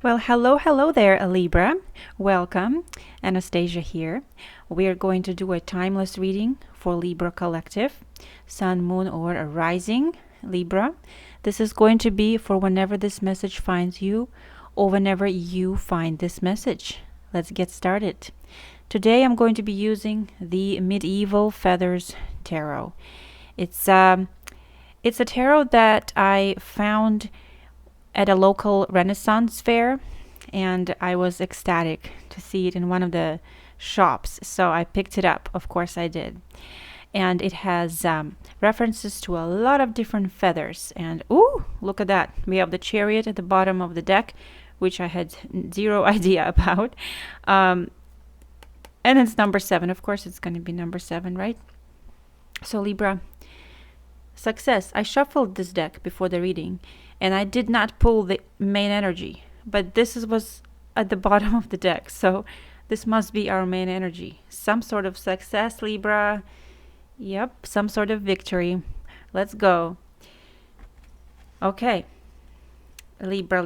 Well, hello there, Libra. Welcome. Anastasia here. We are going to do a timeless reading for Libra Collective, Sun, Moon, or a Rising Libra. This is going to be for whenever this message finds you or whenever you find this message. Let's get started. Today I'm going to be using the Midieval Feathers Tarot. It's a tarot that I found at a local Renaissance fair, and I was ecstatic to see it in one of the shops, so I picked it up. Of course I did. And it has references to a lot of different feathers, and ooh, look at that. We have the Chariot at the bottom of the deck, which I had zero idea about. And it's number 7. Of course it's going to be number 7, right? So Libra, success. I shuffled this deck before the reading, and I did not pull the main energy, but this was at the bottom of the deck, so this must be our main energy. Some sort of success, Libra. Yep, some sort of victory. Let's go. Okay, Libra.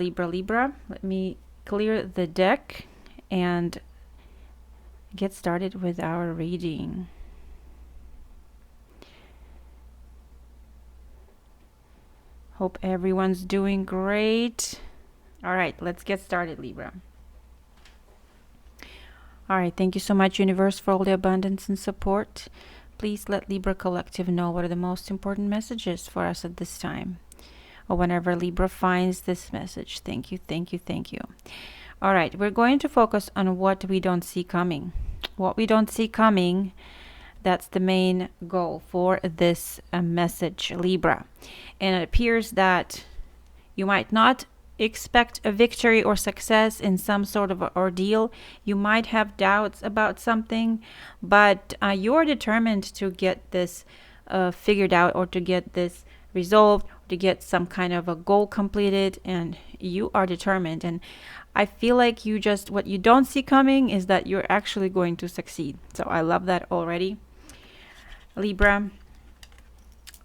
Let me clear the deck and get started with our reading. Hope everyone's doing great. All right, let's get started, Libra. All right, thank you so much, Universe, for all the abundance and support. Please let Libra Collective know what are the most important messages for us at this time, or whenever Libra finds this message. Thank you. All right, we're going to focus on what we don't see coming. What we don't see coming, that's the main goal for this message, Libra. And it appears that you might not expect a victory or success in some sort of ordeal. You might have doubts about something, but you're determined to get this figured out, or to get this resolved, to get some kind of a goal completed, and you are determined. And I feel like what you don't see coming is that you're actually going to succeed. So I love that already. Libra,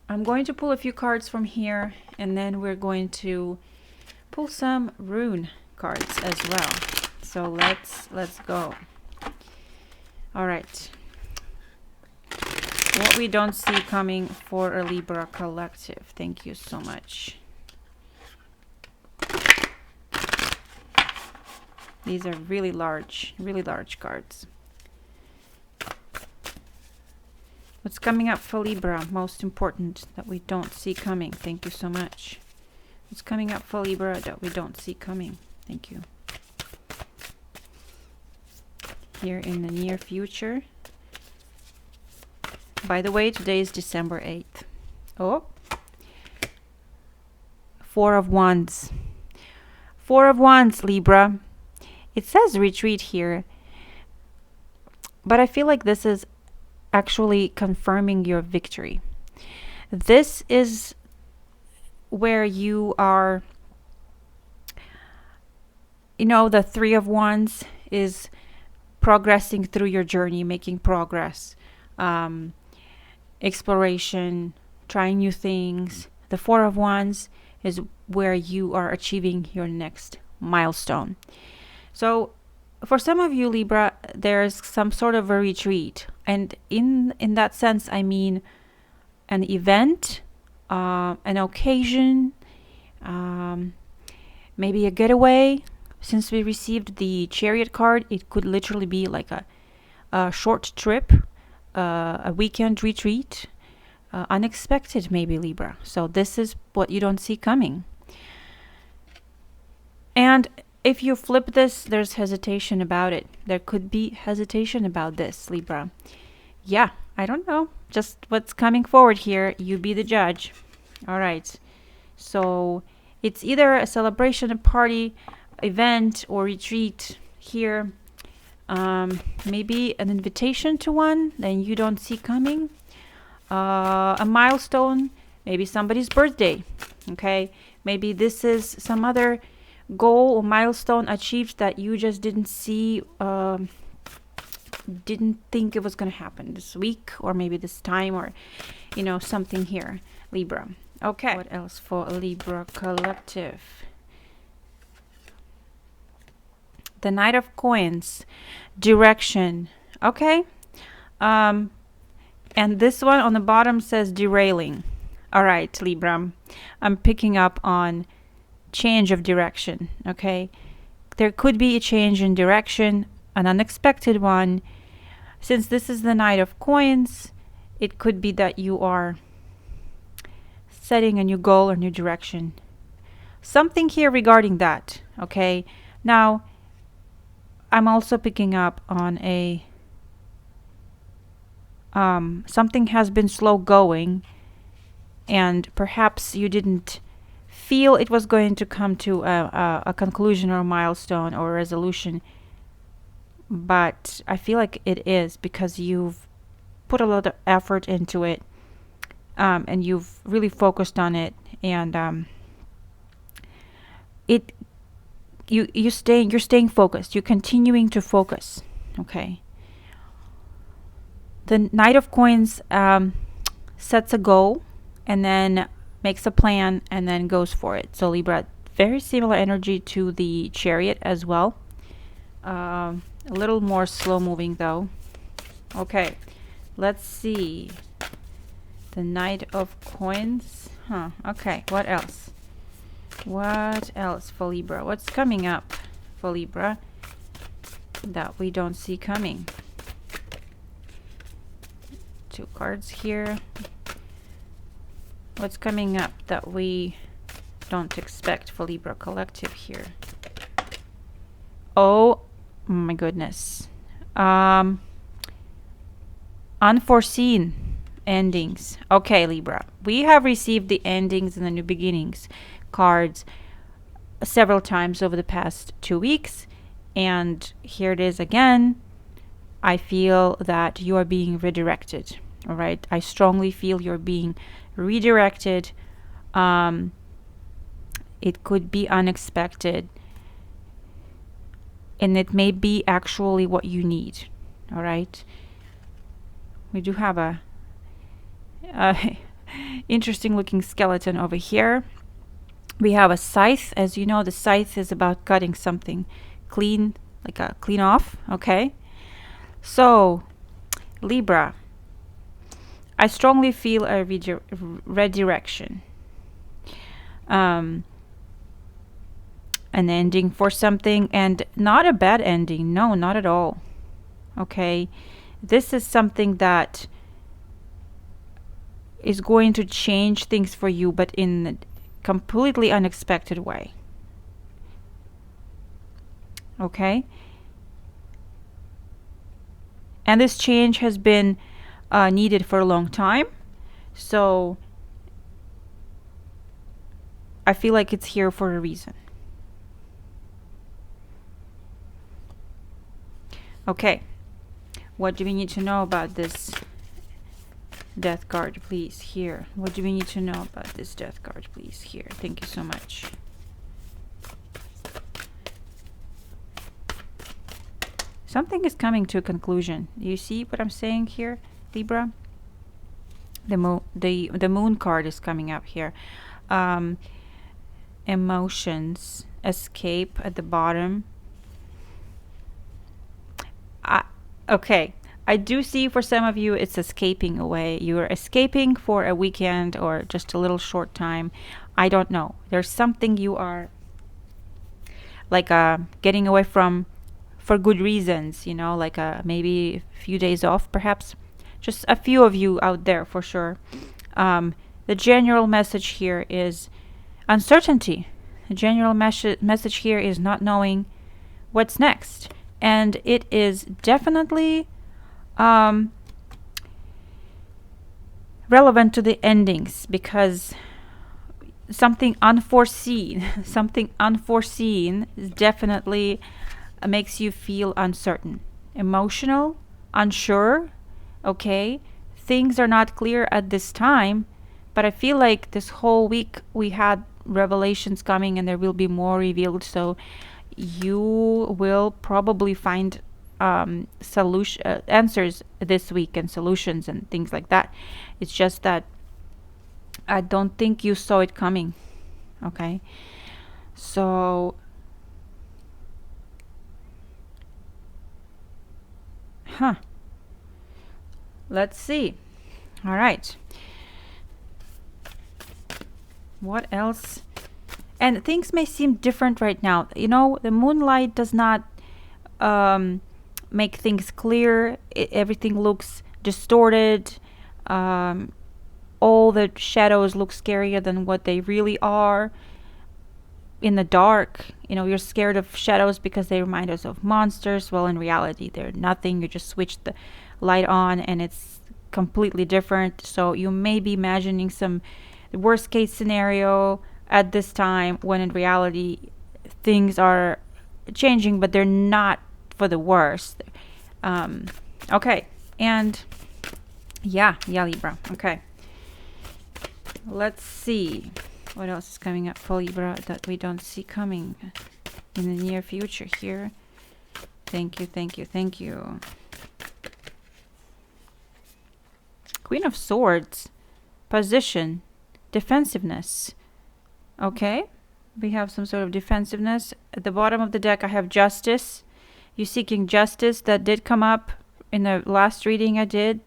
I'm going to pull a few cards from here, and then we're going to pull some rune cards as well. So let's go. All right. What we don't see coming for a Libra Collective. Thank you so much. These are really large cards. What's coming up for Libra? Most important that we don't see coming. Thank you so much. What's coming up for Libra that we don't see coming? Thank you. Here in the near future. By the way, today is December 8th. Oh. 4 of Wands. 4 of Wands, Libra. It says retreat here, but I feel like this is actually confirming your victory. This is where you are, the 3 of Wands is progressing through your journey, making progress, exploration, trying new things. The 4 of Wands is where you are achieving your next milestone. So for some of you, Libra, there's some sort of a retreat. And in that sense, I mean an event, an occasion, maybe a getaway. Since we received the Chariot card, it could literally be like a short trip, a weekend retreat, unexpected maybe, Libra. So this is what you don't see coming. And if you flip this, there's hesitation about it. There could be hesitation about this, Libra. Yeah, I don't know. Just what's coming forward here. You be the judge. All right. So it's either a celebration, a party, event, or retreat here. Maybe an invitation to one that you don't see coming. A milestone. Maybe somebody's birthday. Okay. Maybe this is some other goal or milestone achieved that you just didn't see, didn't think it was going to happen this week, or maybe this time, or something here, Libra. Okay, what else for Libra Collective? The Knight of Coins, direction. Okay. And this one on the bottom says derailing. All right, Libra. I'm picking up on change of direction. Okay. There could be a change in direction, an unexpected one. Since this is the Knight of Coins, it could be that you are setting a new goal or new direction. Something here regarding that. Okay. Now, I'm also picking up on a something has been slow going, and perhaps you didn't feel it was going to come to a conclusion or a milestone or a resolution, but I feel like it is, because you've put a lot of effort into it, and you've really focused on it, and you're staying focused. You're continuing to focus. Okay. The Knight of Coins sets a goal and then makes a plan and then goes for it. So Libra, very similar energy to the Chariot as well. A little more slow moving though. Okay, let's see. The Knight of Coins. Okay, what else? What else for Libra? What's coming up for Libra that we don't see coming? 2 cards here. What's coming up that we don't expect for Libra Collective here? Oh my goodness. Unforeseen endings. Okay, Libra. We have received the endings and the new beginnings cards several times over the past 2 weeks. And here it is again. I feel that you are being redirected. All right. I strongly feel you're being redirected. It could be unexpected, and it may be actually what you need. All right. We do have a interesting looking skeleton over here. We have a scythe. As you know, the scythe is about cutting something clean, like a clean off. Okay. So, Libra, I strongly feel a redirection. An ending for something, and not a bad ending. No, not at all. Okay. This is something that is going to change things for you, but in a completely unexpected way. Okay. And this change has been needed for a long time. So I feel like it's here for a reason. Okay. What do we need to know about this death card, please? Here. What do we need to know about this death card, please? Here. Thank you so much. Something is coming to a conclusion. You see what I'm saying here, Libra? The moon card is coming up here. Emotions, escape at the bottom. Okay, I do see for some of you it's escaping away. You're escaping for a weekend or just a little short time. I don't know. There's something you are like getting away from for good reasons, you know, like maybe a few days off perhaps. Just a few of you out there for sure. The general message here is uncertainty. The general message here is not knowing what's next. And it is definitely relevant to the endings, because something unforeseen definitely makes you feel uncertain, emotional, unsure. Okay, things are not clear at this time, but I feel like this whole week we had revelations coming, and there will be more revealed. So you will probably find answers this week, and solutions and things like that. It's just that I don't think you saw it coming. Okay, so Huh. Let's see. All right. What else? And things may seem different right now. You know, the moonlight does not make things clear. Everything looks distorted. All the shadows look scarier than what they really are. In the dark, you know, you're scared of shadows because they remind us of monsters. Well, in reality, they're nothing. You just switch the light on and it's completely different. So you may be imagining some worst case scenario at this time, when in reality things are changing, but they're not for the worst. Okay. And yeah, Libra. Okay. Let's see. What else is coming up for Libra that we don't see coming in the near future here? Thank you, thank you, thank you. Queen of Swords. Position. Defensiveness. Okay. We have some sort of defensiveness. At the bottom of the deck, I have Justice. You're seeking justice. That did come up in the last reading I did.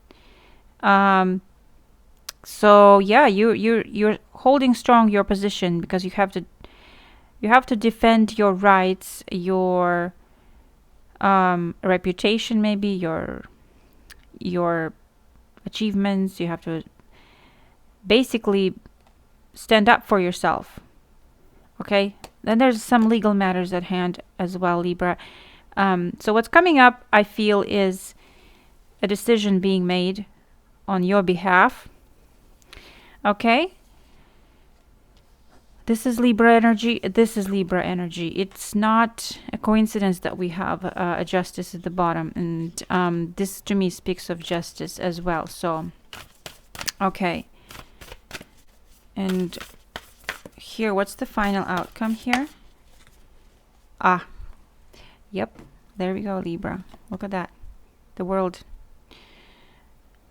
So yeah, you're holding strong your position because you have to defend your rights, your reputation, maybe your achievements. You have to basically stand up for yourself. Okay? Then there's some legal matters at hand as well, Libra. So what's coming up, I feel, is a decision being made on your behalf. Okay? This is Libra energy. This is Libra energy. It's not a coincidence that we have a justice at the bottom. And this to me speaks of justice as well. So, okay. And here, what's the final outcome here? Yep. There we go, Libra. Look at that. The World.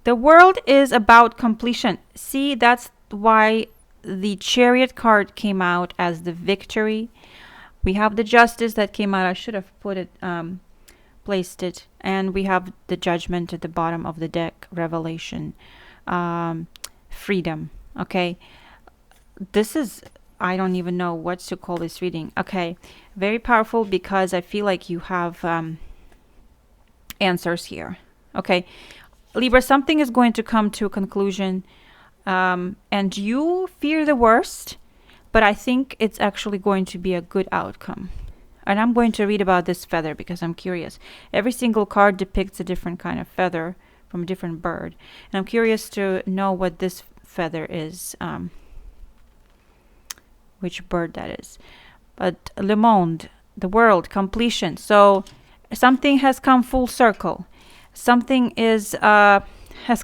The World is about completion. See, that's why the Chariot card came out as the victory. We have the Justice that came out. I should have placed it. And we have the Judgment at the bottom of the deck. Revelation. Freedom. Okay. This is, I don't even know what to call this reading. Okay. Very powerful because I feel like you have answers here. Okay. Libra, something is going to come to a conclusion, and you fear the worst, but I think it's actually going to be a good outcome. And I'm going to read about this feather because I'm curious. Every single card depicts a different kind of feather from a different bird. And I'm curious to know what this feather is, which bird that is. But Le Monde, the world, completion. So something has come full circle. Something has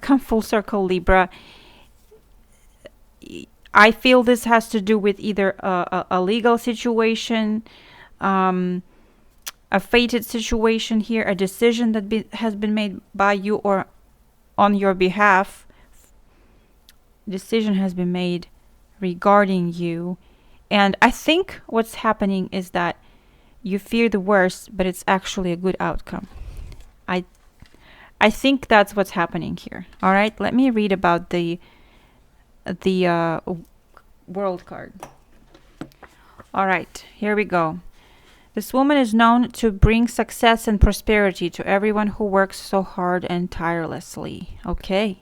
come full circle, Libra. I feel this has to do with either a legal situation, a fated situation here, a decision that has been made by you or on your behalf. Decision has been made regarding you. And I think what's happening is that you fear the worst, but it's actually a good outcome. I think that's what's happening here. All right, let me read about the World card. All right, here we go. This woman is known to bring success and prosperity to everyone who works so hard and tirelessly. Okay.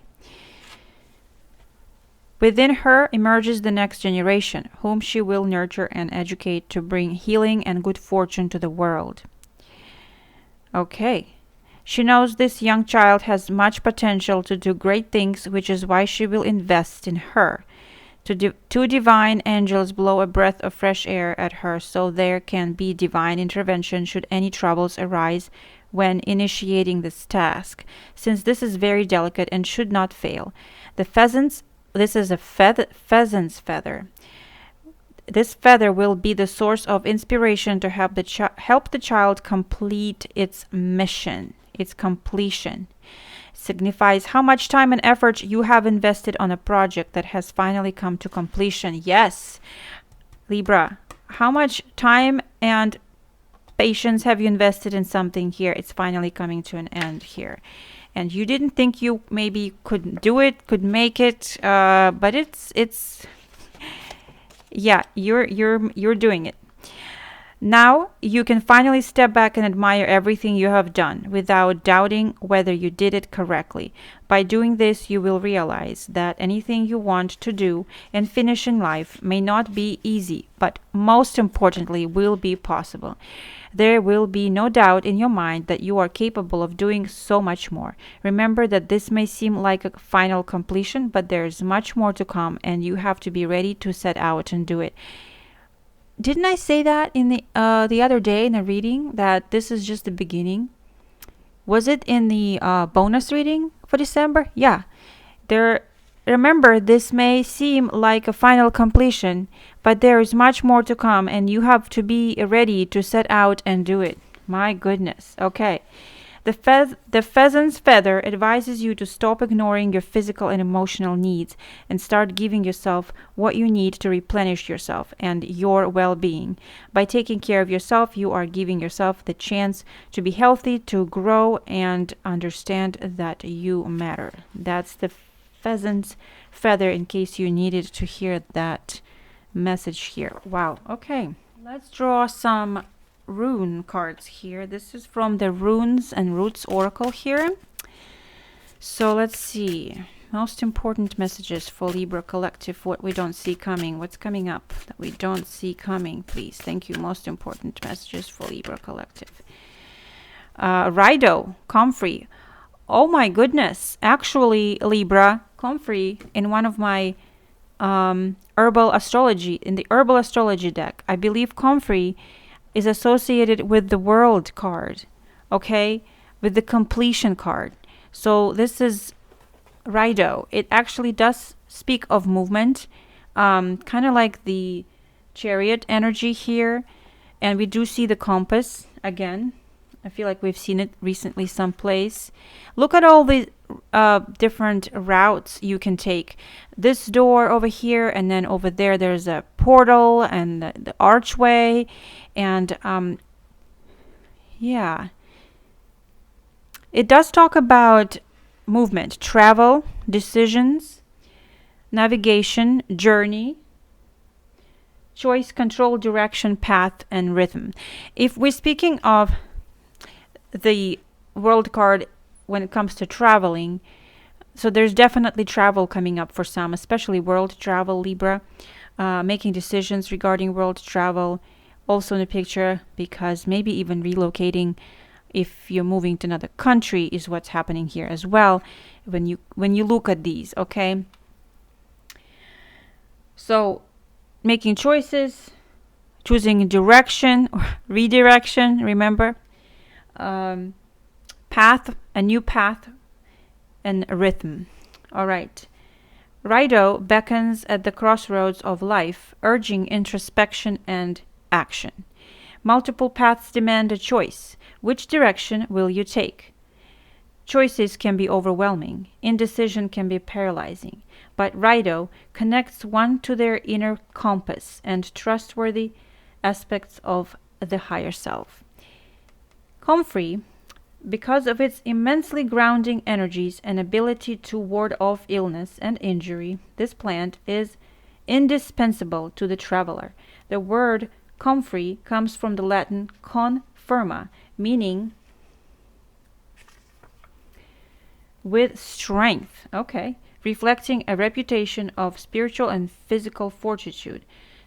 Within her emerges the next generation, whom she will nurture and educate to bring healing and good fortune to the world. Okay. She knows this young child has much potential to do great things, which is why she will invest in her. Two divine angels blow a breath of fresh air at her so there can be divine intervention should any troubles arise when initiating this task, since this is very delicate and should not fail. This is a pheasant's feather. This feather will be the source of inspiration to help the child complete its mission. Its completion signifies how much time and effort you have invested on a project that has finally come to completion. Yes, Libra, how much time and patience have you invested in something here? It's finally coming to an end here. And you didn't think you maybe could do it, could make it, but it's yeah, you're doing it. Now you can finally step back and admire everything you have done without doubting whether you did it correctly. By doing this, you will realize that anything you want to do and finish in life may not be easy, but most importantly, will be possible. There will be no doubt in your mind that you are capable of doing so much more. Remember that this may seem like a final completion, but there is much more to come, and you have to be ready to set out and do it. Didn't I say that in the other day in a reading that this is just the beginning? Was it in the bonus reading for December? Yeah. Remember, this may seem like a final completion, but there is much more to come, and you have to be ready to set out and do it. My goodness. Okay. The pheasant's feather advises you to stop ignoring your physical and emotional needs and start giving yourself what you need to replenish yourself and your well-being. By taking care of yourself, you are giving yourself the chance to be healthy, to grow, and understand that you matter. That's the pheasant's feather, in case you needed to hear that message here. Wow. Okay. Let's draw some rune cards here. This is from the Runes and Roots Oracle here. So let's see. Most important messages for Libra Collective. What we don't see coming. What's coming up that we don't see coming, please. Thank you. Most important messages for Libra Collective. Rido, comfrey. Oh my goodness. Actually, Libra, comfrey in one of my herbal astrology, in the herbal astrology deck, I believe comfrey is associated with the world card, okay, with the completion card. So this is Rido. It actually does speak of movement, kind of like the chariot energy here, and we do see the compass again. I feel like we've seen it recently someplace. Look at all the different routes you can take. This door over here, and then over there there's a portal and the archway, and yeah, it does talk about movement, travel, decisions, navigation, journey, choice, control, direction, path, and rhythm. If we're speaking of the world card when it comes to traveling, so there's definitely travel coming up for some, especially world travel, Libra, making decisions regarding world travel also in the picture, because maybe even relocating if you're moving to another country is what's happening here as well when you look at these, okay? So making choices, choosing direction or redirection, remember, path, a new path, and a rhythm. All right. Rido beckons at the crossroads of life, urging introspection and action. Multiple paths demand a choice. Which direction will you take? Choices can be overwhelming. Indecision can be paralyzing. But Rido connects one to their inner compass and trustworthy aspects of the higher self. Comfrey, because of its immensely grounding energies and ability to ward off illness and injury, this plant is indispensable to the traveler. The word comfrey comes from the Latin confirma, meaning with strength, okay, reflecting a reputation of spiritual and physical fortitude.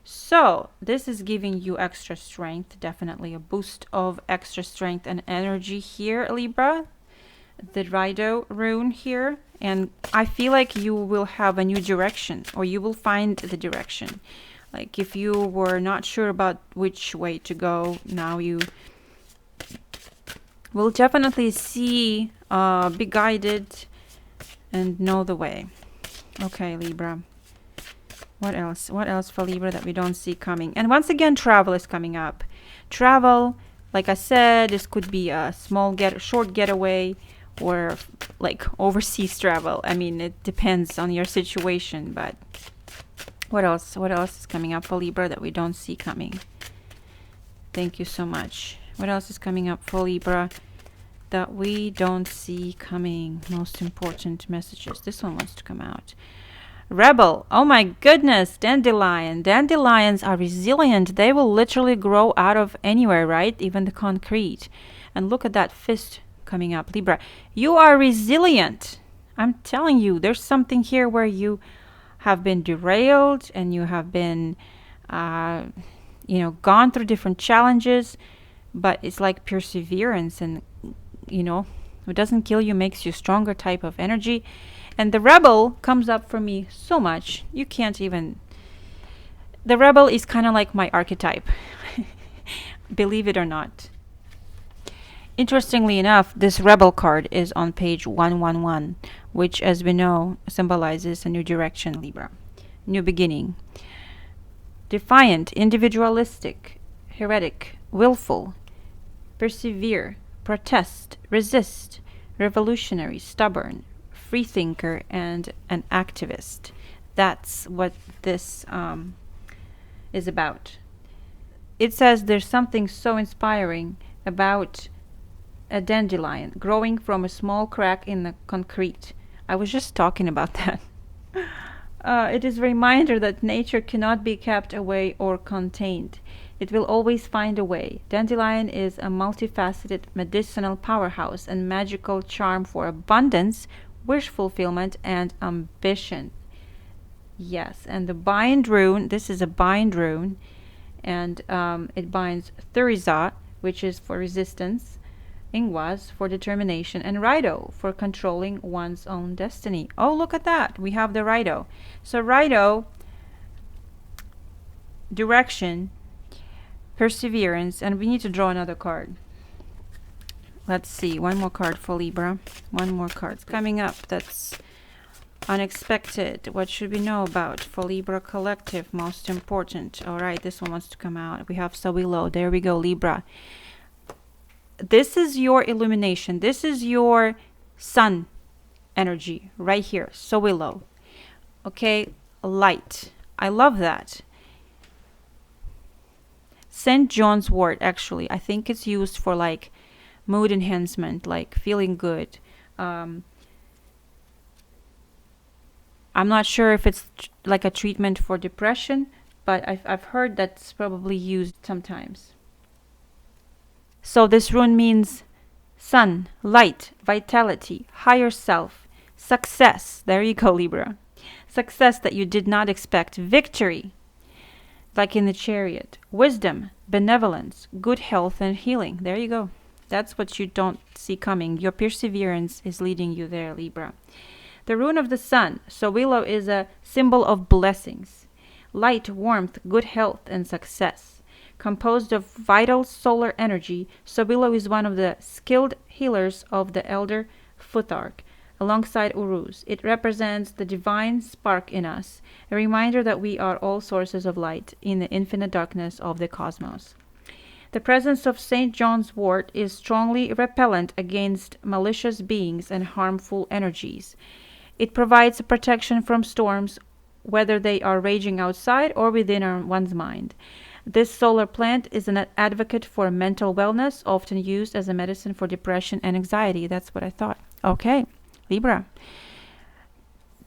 So this is giving you extra strength, definitely a boost of extra strength and energy here, Libra, the Rido rune here. And I feel like you will have a new direction, or you will find the direction. Like if you were not sure about which way to go, now you will definitely see, be guided and know the way. Okay, Libra. What else? What else for Libra that we don't see coming? And once again, travel is coming up. Travel, like I said, this could be a short getaway, or like overseas travel. I mean, it depends on your situation, but what else? What else is coming up for Libra that we don't see coming? Thank you so much. What else is coming up for Libra that we don't see coming? Most important messages. This one wants to come out. Rebel. Oh my goodness. Dandelion. Dandelions are resilient. They will literally grow out of anywhere, right? Even the concrete. And look at that fist coming up. Libra, you are resilient. I'm telling you, there's something here where you have been derailed and you have been, gone through different challenges, but it's like perseverance and, what doesn't kill you makes you stronger type of energy. And the rebel comes up for me so much. You can't even. The rebel is kind of like my archetype. Believe it or not. Interestingly enough, this rebel card is on page 111, which, as we know, symbolizes a new direction, Libra. New beginning. Defiant, individualistic, heretic, willful, persevere, protest, resist, revolutionary, stubborn, free thinker, and an activist. That's what this is about. It says there's something so inspiring about a dandelion growing from a small crack in the concrete. I was just talking about that. It is a reminder that nature cannot be kept away or contained. It will always find a way. Dandelion is a multifaceted medicinal powerhouse and magical charm for abundance, wish fulfillment, and ambition. Yes, and the bind rune, this is a bind rune, and it binds Thuriza, which is for resistance, Ingwas for determination, and Rido for controlling one's own destiny. Oh, look at that. We have the Rido. So Rido, direction, perseverance, and we need to draw another card. Let's see. One more card for Libra. One more card coming up. That's unexpected. What should we know about for Libra collective? Most important. All right. This one wants to come out. We have Sawilo. There we go, Libra. This is your illumination. This is your sun energy right here. Sawilo. Okay. Light. I love that. St. John's wort, actually. I think it's used for like mood enhancement, like feeling good. I'm not sure if it's like a treatment for depression, but I've heard that's probably used sometimes. So this rune means sun, light, vitality, higher self, success. There you go, Libra. Success that you did not expect. Victory, like in the Chariot. Wisdom, benevolence, good health, and healing. There you go. That's what you don't see coming. Your perseverance is leading you there, Libra. The rune of the sun. So willow is a symbol of blessings. Light, warmth, good health, and success. Composed of vital solar energy, Sobilo is one of the skilled healers of the elder Futhark, alongside Uruz. It represents the divine spark in us, a reminder that we are all sources of light in the infinite darkness of the cosmos. The presence of St. John's wort is strongly repellent against malicious beings and harmful energies. It provides protection from storms, whether they are raging outside or within one's mind. This solar plant is an advocate for mental wellness, often used as a medicine for depression and anxiety. That's what I thought. Okay, Libra.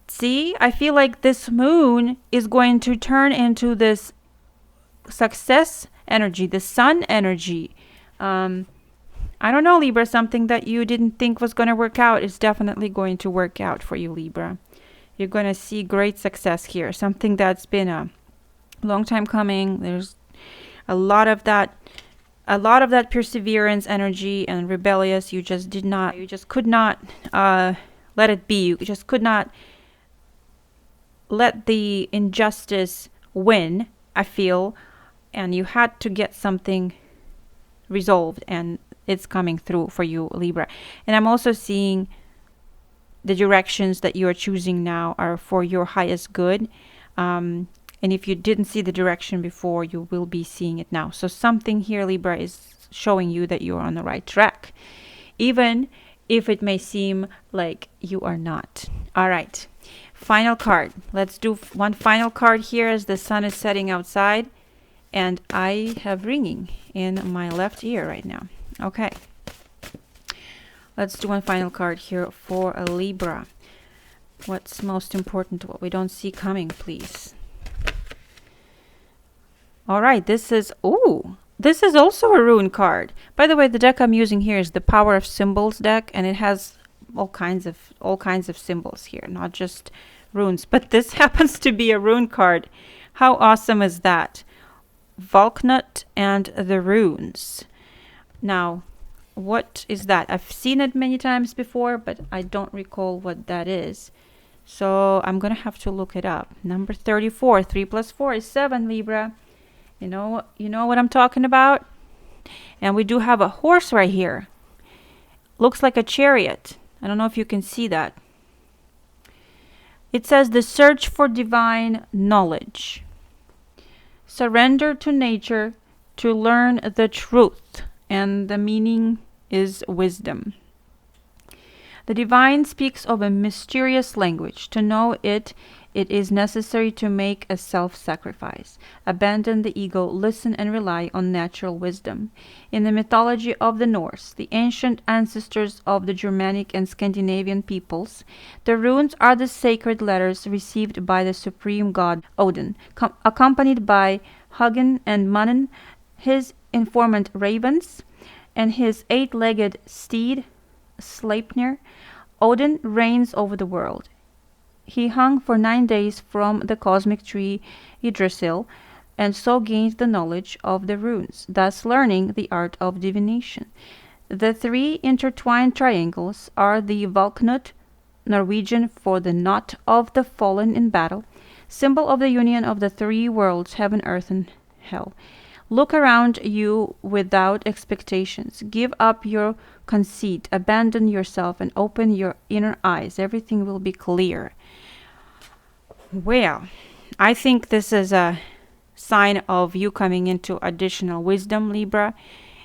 See, I feel like this moon is going to turn into this success energy, the sun energy. I don't know, Libra, something that you didn't think was going to work out is definitely going to work out for you, Libra. You're going to see great success here. Something that's been a long time coming. There's a lot of that perseverance energy and rebellious. You just could not let it be. You just could not let the injustice win, I feel, and you had to get something resolved, and it's coming through for you, Libra. And I'm also seeing the directions that you are choosing now are for your highest good. And if you didn't see the direction before, you will be seeing it now. So something here, Libra, is showing you that you're on the right track, even if it may seem like you are not. All right. Final card. Let's do one final card here as the sun is setting outside. And I have ringing in my left ear right now. Okay. Let's do one final card here for a Libra. What's most important? What we don't see coming, please. All right, this is also a rune card. By the way, the deck I'm using here is the Power of Symbols deck, and it has all kinds of symbols here, not just runes. But this happens to be a rune card. How awesome is that? Valknut and the runes. Now, what is that? I've seen it many times before, but I don't recall what that is. So I'm gonna have to look it up. Number 34. 3 plus 4 is 7, Libra. You know what I'm talking about? And we do have a horse right here. Looks like a chariot. I don't know if you can see that. It says the search for divine knowledge. Surrender to nature to learn the truth. And the meaning is wisdom. The divine speaks of a mysterious language. To know it is necessary to make a self-sacrifice. Abandon the ego, listen and rely on natural wisdom. In the mythology of the Norse, the ancient ancestors of the Germanic and Scandinavian peoples, the runes are the sacred letters received by the supreme god Odin, accompanied by Hugin and Munin, his informant ravens, and his 8-legged steed, Sleipnir. Odin reigns over the world. He hung for 9 days from the cosmic tree Yggdrasil, and so gained the knowledge of the runes, thus learning the art of divination. The 3 intertwined triangles are the Valknut, Norwegian for the knot of the fallen in battle, symbol of the union of the 3 worlds, heaven, earth, and hell. Look around you without expectations. Give up your conceit. Abandon yourself and open your inner eyes. Everything will be clear. Well, I think this is a sign of you coming into additional wisdom, Libra.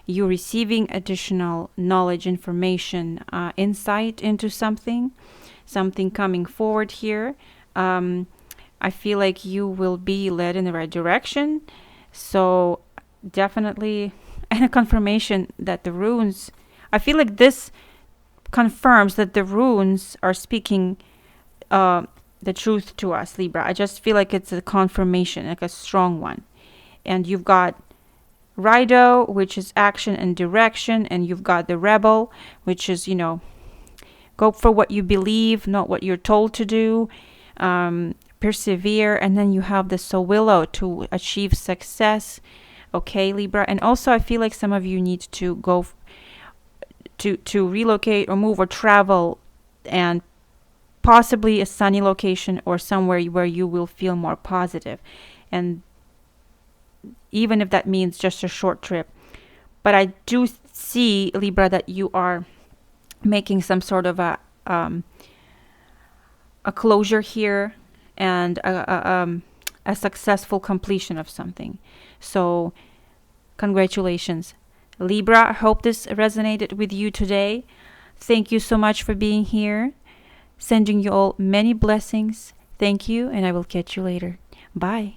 You receiving additional knowledge, information, insight into something coming forward here. I feel like you will be led in the right direction. So definitely, and a confirmation that the runes, I feel like this confirms that the runes are speaking the truth to us, Libra. I just feel like it's a confirmation, like a strong one. And you've got Rido, which is action and direction, and you've got the Rebel, which is, go for what you believe, not what you're told to do. Persevere, and then you have the Sowillow to achieve success. Okay, Libra. And also I feel like some of you need to go to relocate or move or travel, and possibly a sunny location or somewhere where you will feel more positive. And even if that means just a short trip. But I do see, Libra, that you are making some sort of a closure here, and a successful completion of something. So congratulations, Libra. I hope this resonated with you today. Thank you so much for being here. Sending you all many blessings. Thank you, and I will catch you later. Bye.